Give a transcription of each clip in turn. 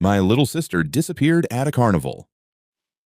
My little sister disappeared at a carnival.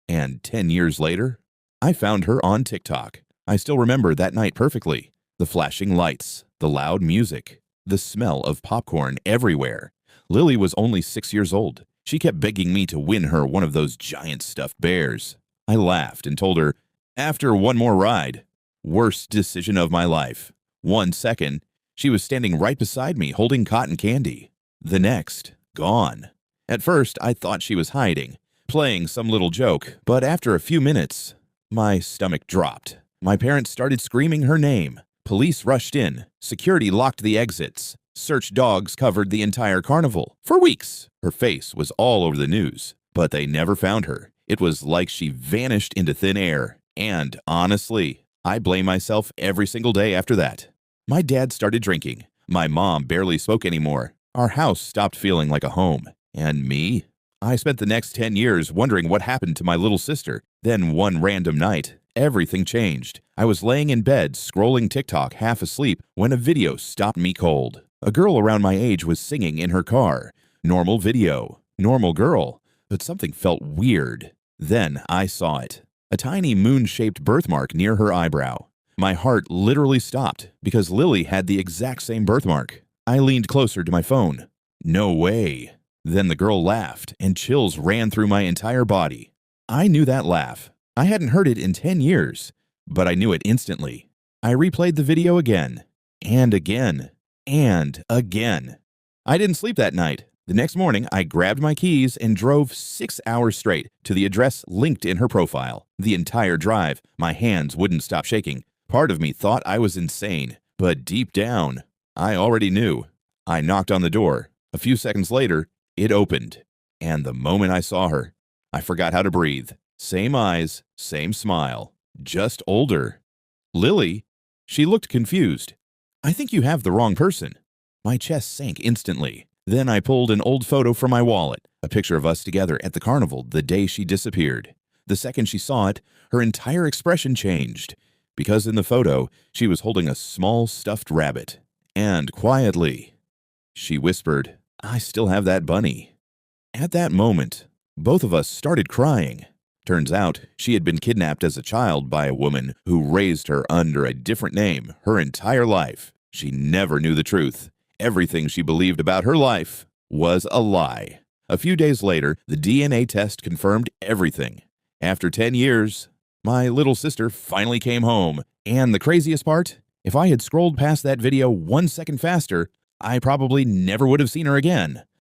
And 10 years later, I found her on TikTok. I still remember that night perfectly. The flashing lights, the loud music, the smell of popcorn everywhere. Lily was only 6 years old. She kept begging me to win her one of those giant stuffed bears. I laughed and told her, after one more ride, worst decision of my life. 1 second, she was standing right beside me holding cotton candy. The next, gone. At first, I thought she was hiding, playing some little joke, but after a few minutes, my stomach dropped. My parents started screaming her name. Police rushed in. Security locked the exits. Search dogs covered the entire carnival. For weeks, her face was all over the news, but they never found her. It was like she vanished into thin air. And honestly, I blame myself every single day after that. My dad started drinking. My mom barely spoke anymore. Our house stopped feeling like a home. And me? I spent the next 10 years wondering what happened to my little sister. Then one random night, everything changed. I was laying in bed, scrolling TikTok half asleep, when a video stopped me cold. A girl around my age was singing in her car. Normal video, normal girl, but something felt weird. Then I saw it. A tiny moon-shaped birthmark near her eyebrow. My heart literally stopped because Lily had the exact same birthmark. I leaned closer to my phone. No way. Then the girl laughed, and chills ran through my entire body. I knew that laugh. I hadn't heard it in 10 years, but I knew it instantly. I replayed the video again, and again, and again. I didn't sleep that night. The next morning, I grabbed my keys and drove 6 hours straight to the address linked in her profile. The entire drive, my hands wouldn't stop shaking. Part of me thought I was insane, but deep down, I already knew. I knocked on the door. A few seconds later, it opened. And the moment I saw her, I forgot how to breathe. Same eyes, same smile, just older. Lily? She looked confused. I think you have the wrong person. My chest sank instantly. Then I pulled an old photo from my wallet, a picture of us together at the carnival the day she disappeared. The second she saw it, her entire expression changed, because in the photo, she was holding a small stuffed rabbit. And quietly, she whispered, "I still have that bunny." At that moment, both of us started crying. Turns out, she had been kidnapped as a child by a woman who raised her under a different name her entire life. She never knew the truth. Everything she believed about her life was a lie. A few days later, the DNA test confirmed everything. After 10 years, my little sister finally came home. And the craziest part? If I had scrolled past that video 1 second faster, I probably never would have seen her again.